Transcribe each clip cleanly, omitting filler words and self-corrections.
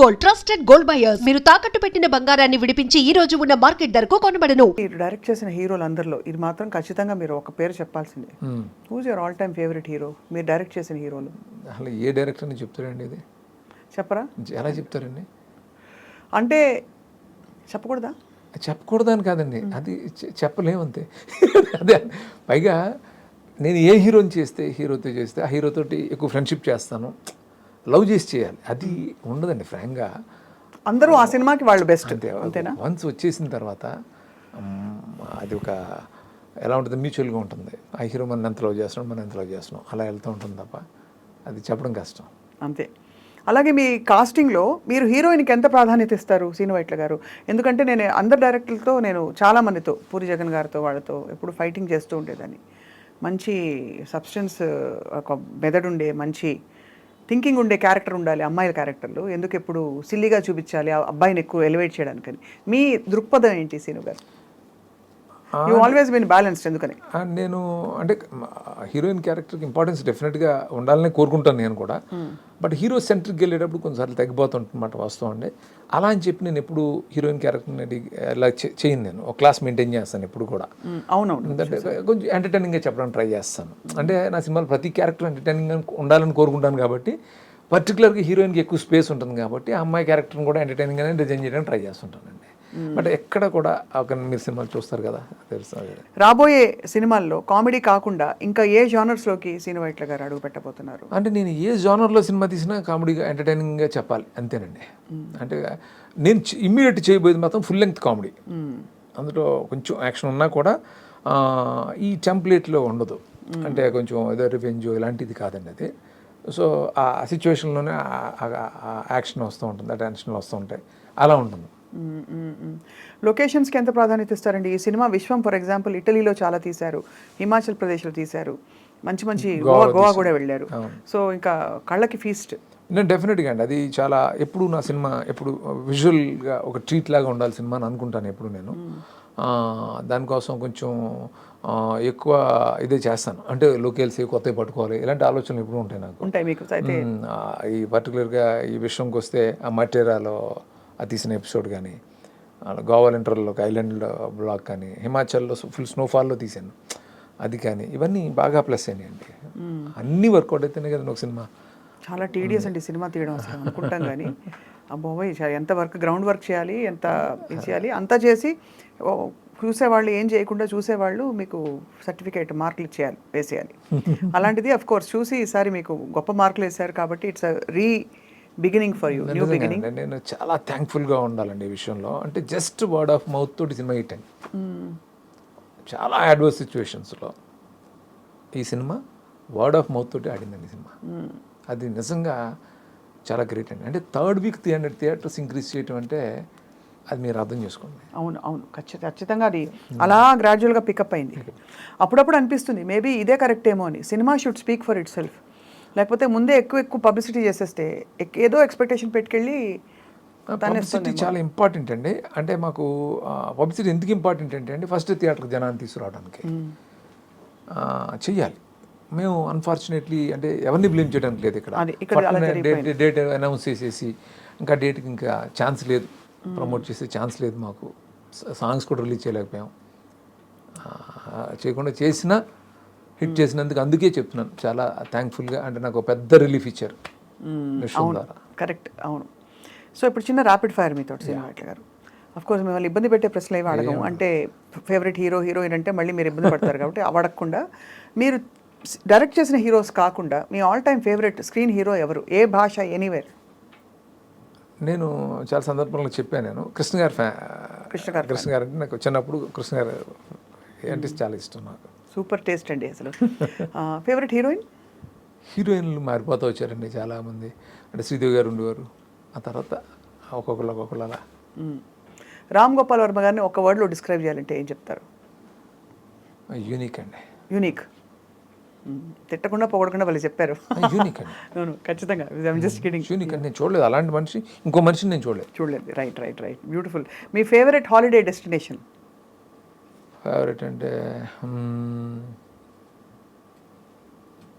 Gold, trusted gold buyers. మీరు తాకట్టు పెట్టిన బంగారాన్ని విడిపించి ఈ రోజు ఉన్న మార్కెట్ ధరకు కొనబడను. మీరు డైరెక్ట్ చేసిన హీరోలు అందరిలో ఇది మాత్రం ఖచ్చితంగా మీరు ఒక పేరు చెప్పాల్సిందే. Who's your all time favourite hero మీరు డైరెక్ట్ చేసిన హీరోలు? అసలు ఏ డైరెక్టర్ అని చెప్తారండి ఇది? చెప్పరా? ఎలా చెప్తారండి? అంటే చెప్పకూడదా? చెప్పకూడదని కాదండి, అది చెప్పలేమంతే. అదే పైగా నేను ఏ హీరోని చేస్తే హీరోతో చేస్తే ఆ హీరోతోటి ఎక్కువ ఫ్రెండ్షిప్ చేస్తాను, లవ్ చేసి చేయాలి, అది ఉండదండి ఫ్రాంక్గా. అందరూ ఆ సినిమాకి వాళ్ళు బెస్ట్ అంతేనా? వన్స్ వచ్చేసిన తర్వాత అది ఒక ఎలా ఉంటుంది, మ్యూచువల్గా ఉంటుంది. ఆ హీరో మనం ఎంత లవ్ చేస్తున్నాం, మనం ఎంత లవ్ చేస్తున్నాం, అలా వెళ్తూ ఉంటుంది తప్ప అది చెప్పడం కష్టం. అంతే. అలాగే మీ కాస్టింగ్లో మీరు హీరోయిన్కి ఎంత ప్రాధాన్యత ఇస్తారు శ్రీను వైట్ల గారు? ఎందుకంటే నేను అందరు డైరెక్టర్లతో నేను చాలామందితో పూరి జగన్ గారితో వాళ్ళతో ఎప్పుడు ఫైటింగ్ చేస్తూ ఉండేదాన్ని. మంచి సబ్స్టెన్స్, ఒక మెదడుండే మంచి థింకింగ్ ఉండే క్యారెక్టర్ ఉండాలి అమ్మాయిల క్యారెక్టర్లు. ఎందుకు ఎప్పుడు సిల్లీగా చూపించాలి ఆ అబ్బాయిని ఎక్కువ ఎలివేట్ చేయడానికని. మీ దృక్పథం ఏంటి Srinu garu? You always been balanced. ఎందుకని నేను అంటే హీరోయిన్ క్యారెక్టర్కి ఇంపార్టెన్స్ డెఫినెట్గా ఉండాలని కోరుకుంటాను నేను కూడా. బట్ హీరో సెంట్రిక్ వెళ్ళేటప్పుడు కొన్నిసార్లు తగ్గిపోతుంటున్నమాట వాస్తవం అండి. అలా అని చెప్పి నేను ఎప్పుడు హీరోయిన్ క్యారెక్టర్ని ఇలా చేయను. నేను ఒక క్లాస్ మెయింటైన్ చేస్తాను ఎప్పుడు కూడా. అవునవును. ఎందుకంటే కొంచెం ఎంటర్టైనింగ్గా చెప్పడానికి ట్రై చేస్తాను. అంటే నా సినిమాలో ప్రతి క్యారెక్టర్ ఎంటర్టైనింగ్గా ఉండాలని కోరుకుంటాను కాబట్టి, పర్టికులర్గా హీరోయిన్కి ఎక్కువ స్పేస్ ఉంటుంది కాబట్టి ఆ అమ్మాయి క్యారెక్టర్ని కూడా ఎంటర్టైనింగ్గానే డిజైన్ చేయడానికి ట్రై చేస్తుంటానండి. బట్ ఎక్కడ కూడా ఒక మీరు సినిమాలు చూస్తారు కదా తెలుసు. రాబోయే సినిమాల్లో కామెడీ కాకుండా ఇంకా ఏ జానర్స్లోకి శ్రీను వైట్ల గారు అడుగు పెట్టబోతున్నారు? అంటే నేను ఏ జానర్లో సినిమా తీసినా కామెడీగా ఎంటర్టైనింగ్గా చెప్పాలి అంతేనండి. అంటే నేను ఇమ్మీడియట్ చేయబోయేది మాత్రం ఫుల్ లెంగ్త్ కామెడీ. అందులో కొంచెం యాక్షన్ ఉన్నా కూడా ఈ టెంప్లెట్లో ఉండదు. అంటే కొంచెం ఏదో రివెంజ్ ఇలాంటిది కాదండి అది. సో ఆ సిచ్యువేషన్లోనే యాక్షన్ వస్తూ ఉంటుంది, ఆ టెన్షన్లు వస్తూ ఉంటాయి, అలా ఉంటుంది. లొకేషన్స్కి ఎంత ప్రాధాన్యత ఇస్తారండి? ఈ సినిమా విశ్వం ఫర్ ఎగ్జాంపుల్ ఇటలీలో చాలా తీశారు, హిమాచల్ ప్రదేశ్లో తీశారు, మంచి మంచి గోవా కూడా వెళ్ళారు. సో ఇంకా కళ్ళకి ఫీస్ట్. నేను డెఫినెట్గా అండి అది చాలా ఎప్పుడు నా సినిమా ఎప్పుడు విజువల్గా ఒక ట్రీట్ లాగా ఉండాలి సినిమా అని అనుకుంటాను ఎప్పుడు నేను. దానికోసం కొంచెం ఎక్కువ ఇదే చేస్తాను. అంటే లోకేల్స్ కొత్తవి పట్టుకోవాలి ఇలాంటి ఆలోచనలు ఎప్పుడు ఉంటాయి నాకు. ఉంటాయి మీకు అయితే? ఈ పర్టికులర్గా ఈ విషయంకి వస్తే ఆ మటేరాలో ఆ తీసిన ఎపిసోడ్ కానీ, గోవా ఇంటర్లో ఒక ఐలాండ్ బ్లాక్ కానీ, హిమాచల్లో ఫుల్ స్నోఫాల్లో తీశాను అది కానీ, ఇవన్నీ బాగా ప్లస్ అయినాయండి. అన్నీ వర్కౌట్ అయితేనే కదండి ఒక సినిమా. చాలా టీడియస్ అండి సినిమా తీయడం అసలు అనుకుంటాం కానీ అబ్బోయ్ ఎంత వర్క్ గ్రౌండ్ వర్క్ చేయాలి, ఎంత ఇది చేయాలి, అంతా చేసి చూసేవాళ్ళు ఏం చేయకుండా చూసేవాళ్ళు మీకు సర్టిఫికేట్ మార్కులు ఇచ్చేయాలి, వేసేయాలి. అలాంటిది అఫ్ కోర్స్ చూసి ఈసారి మీకు గొప్ప మార్కులు వేశారు కాబట్టి it's beginning for you, new beginning. నేను చాలా థ్యాంక్ఫుల్గా ఉండాలండి ఈ విషయంలో. అంటే జస్ట్ వర్డ్ ఆఫ్ మౌత్ తోటి సినిమా హిట్ అయింది. చాలా అడ్వర్స్ సిచ్యువేషన్స్లో ఈ సినిమా వర్డ్ ఆఫ్ మౌత్ తోటి ఆడిందండి సినిమా. అది నిజంగా చాలా గ్రేట్ అండి. అంటే థర్డ్ వీక్ 300 థియేటర్స్ ఇంక్రీజ్ చేయటం అంటే అది మీరు అర్థం చేసుకోండి. అవును అవును, ఖచ్చితంగా అది అలా గ్రాడ్యువల్గా పికప్ అయింది. అప్పుడప్పుడు అనిపిస్తుంది మేబీ ఇదే కరెక్ట్ ఏమో అని. Cinema should speak for it self. లేకపోతే ముందే ఎక్కువ పబ్లిసిటీ చేసేస్తే ఏదో ఎక్స్పెక్టేషన్ పెట్టుకెళ్ళి. పబ్లిసిటీ చాలా ఇంపార్టెంట్ అండి. అంటే మాకు పబ్లిసిటీ ఎందుకు ఇంపార్టెంట్ అంటే అండి, ఫస్ట్ థియేటర్కి జనాన్ని తీసుకురావడానికి చెయ్యాలి. మేము అన్ఫార్చునేట్లీ అంటే ఎవరిని బ్లేమ్ చేయడానికి లేదు ఇక్కడ. డేట్ అనౌన్స్ చేసేసి ఇంకా డేట్కి ఇంకా ఛాన్స్ లేదు, ప్రమోట్ చేసే ఛాన్స్ లేదు మాకు. సాంగ్స్ కూడా రిలీజ్ చేయలేకపోయాం. చేయకుండా చేసినా హిట్ చేసినందుకు అందుకే చెప్తున్నాను చాలా థ్యాంక్ఫుల్గా. అంటే నాకు పెద్ద రిలీఫ్ ఇచ్చారు. కరెక్ట్, అవును. సో ఇప్పుడు చిన్న ర్యాపిడ్ ఫైర్ మీతో శ్రీను వైట్ల గారు. అఫ్ కోర్స్ మిమ్మల్ని ఇబ్బంది పెట్టే ప్రశ్నలు ఏమి అడగము. అంటే ఫేవరెట్ హీరో హీరోయిన్ అంటే మళ్ళీ మీరు ఇబ్బంది పడతారు కాబట్టి అవి అడగకుండా, మీరు డైరెక్ట్ చేసిన హీరోస్ కాకుండా మీ all time favourite screen hero ఎవరు, ఏ భాష, ఎనీవేర్? నేను చాలా సందర్భంలో చెప్పాను. నేను కృష్ణ గారు కృష్ణ గారు అంటే నాకు చిన్నప్పుడు కృష్ణ గారు అంటే చాలా ఇష్టం నాకు. సూపర్ టేస్ట్ అండి అసలు. Favourite heroine? హీరోయిన్లు మారిపోతూ వచ్చారండి చాలామంది. అంటే శ్రీదేవి గారు ఉండేవారు, ఆ తర్వాత ఒక్కొక్కరు అలా. రామ్ గోపాల్ వర్మ గారిని ఒక వర్డ్లో డిస్క్రైబ్ చేయాలంటే ఏం చెప్తారు? యూనిక్ అండి. యూనిక్. తిట్టకుండా పొగడకుండా వాళ్ళు చెప్పారు. యూనిక్ అండి. అవును ఖచ్చితంగా. Just kidding. యూనిక్ అండి. నేను చూడలేదు అలాంటి మనిషి, ఇంకో మనిషిని నేను చూడలేదు. రైట్. బ్యూటిఫుల్. మీ ఫేవరెట్ హాలిడే డెస్టినేషన్? ఫేవరెట్ అంటే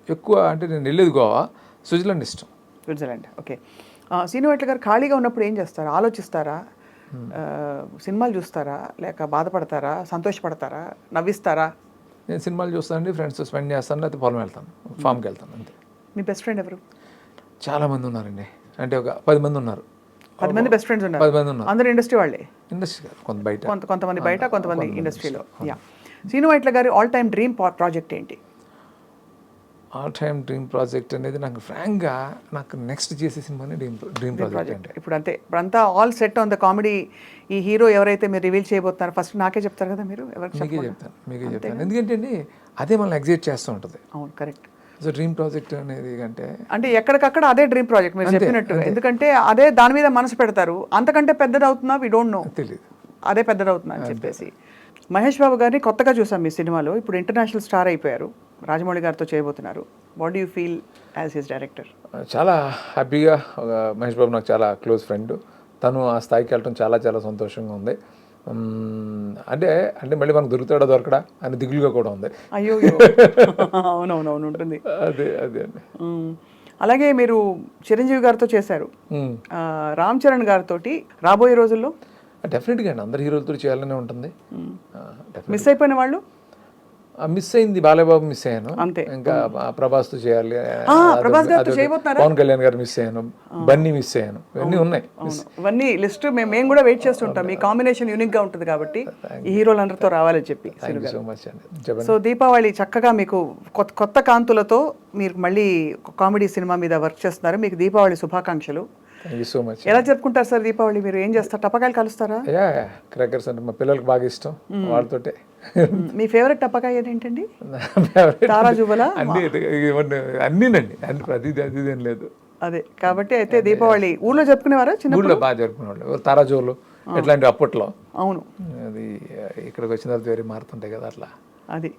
ఎక్కువ అంటే నేను వెళ్ళేది గోవా, స్విట్జర్లాండ్ ఇష్టం. Switzerland, okay. శ్రీను వైట్ల గారు ఖాళీగా ఉన్నప్పుడు ఏం చేస్తారు? ఆలోచిస్తారా? సినిమాలు చూస్తారా, లేక బాధపడతారా, సంతోషపడతారా, నవ్విస్తారా? నేను సినిమాలు చూస్తానండి, ఫ్రెండ్స్తో స్పెండ్ చేస్తాను, లేకపోతే పొలం వెళ్తాను, ఫామ్కి వెళ్తాను అంతే. మీ బెస్ట్ ఫ్రెండ్ ఎవరు? చాలామంది ఉన్నారండి, అంటే ఒక 10 మంది ఉన్నారు. 10 మంది బెస్ట్ ఫ్రెండ్స్ ఉన్నారు? 10 మంది ఉన్నారు. అందరూ ఇండస్ట్రీ వాళ్ళే? ఇండస్ట్రీ కాదు, కొంత బయట, కొంతమంది బయట, కొంతమంది ఇండస్ట్రీలో. యా. శ్రీను వైట్ల గారి ఆల్ టైమ్ డ్రీమ్ ప్రాజెక్ట్ ఏంటి? ఆల్ టైమ్ డ్రీమ్ ప్రాజెక్ట్ అనేది నాకు ఫ్రాంక్గా నాకు నెక్స్ట్ చేసే సినిమానే డ్రీమ్ ప్రాజెక్ట్ అంటే. ఇప్పుడంతా all set on the comedy. ఈ హీరో ఎవరైతే మీరు రివీల్ చేయబోతున్నారో ఫస్ట్ నాకే చెప్తారు కదా మీరు? మీకే చెప్తాను ఎందుకంటే అండి అదే మనల్ని ఎగ్జైట్ చేస్తూ ఉంటుంది. అవును, కరెక్ట్. సో డ్రీమ్ ప్రాజెక్ట్ అనేది అంటే ఎక్కడికక్కడ అదే డ్రీమ్ ప్రాజెక్ట్ మీరు చెప్పినట్టు. ఎందుకంటే అదే దాని మీద మనసు పెడతారు. అంతకంటే పెద్దది అవుతుందా వి డోంట్ నో, తెలియదు, అదే పెద్దది అవుతుందా అని చెప్పేసి. మహేష్ బాబు గారిని కొత్తగా చూసాం మీ సినిమాలో. ఇప్పుడు ఇంటర్నేషనల్ స్టార్ అయిపోయారు, రాజమౌళి గారితో చేయబోతున్నారు. What do you feel as his director? చాలా హ్యాపీగా. మహేష్ బాబు నాకు చాలా క్లోజ్ ఫ్రెండ్, తను ఆ స్థాయికి వెళ్ళడం చాలా చాలా సంతోషంగా ఉంది. అంటే మళ్ళీ మనకు దొరుకుతాడా దొరకడా అని దిగులుగా కూడా ఉంది. అయ్యో అవునవునవును ఉంటుంది. అదే అండి. అలాగే మీరు చిరంజీవి గారితో చేశారు, రామ్ చరణ్ గారితో రాబోయే రోజుల్లో డెఫినెట్గా అండి అందరు హీరోలతో చేయాలనే ఉంటుంది. మిస్ అయిపోయిన వాళ్ళు? మిస్ అయింది బాలయ్యబాబు, మిస్ అయ్యాను అంతే. ఇంకా ప్రభాస్తో చేయాలి, ప్రభాస్ గారితో చేయబోతున్నారా? పవన్ కళ్యాణ్ గారు మిస్ అయ్యాను, బన్నీ మిస్ అయ్యాను, ఇవన్నీ ఉన్నాయి. ఇవన్నీ లిస్ట్ మేము కూడా వెయిట్ చేస్తుంటాం. మీ కాంబినేషన్ యూనిక్ గా ఉంటుంది కాబట్టి ఈ హీరోలందరితో రావాలని చెప్పి. థ్యాంక్ యూ సో మచ్ అండి. సో దీపావళి చక్కగా మీకు కొత్త కాంతులతో మీరు మళ్ళీ కామెడీ సినిమా మీద వర్క్ చేస్తున్నారు. మీకు దీపావళి శుభాకాంక్షలు. Thank you so much. ఎలా జరుపుకుంటారు సార్ దీపావళి? మీరు ఏం చేస్తారు? టపాకాయలు కలుస్తారా? క్రాకర్స్ అంటే మా పిల్లలకి బాగా ఇష్టం, వాళ్ళతోటే. మీ ఫేవరెట్ టపాకాయ ఏంటండి? తారా జువ్వలా? అన్నీనండి, అది ఏం లేదు. అదే కాబట్టి అయితే దీపావళి ఊళ్ళో జరుపుకునేవారా? చిన్న ఊళ్ళో బాగా జరుపుకునేవాళ్ళు, తారాజువ్వలు ఎట్లాంటి అప్పట్లో. అవును, అది ఇక్కడికి వచ్చిన తర్వాత వేరే మారుతుంటాయి కదా అట్లా. అది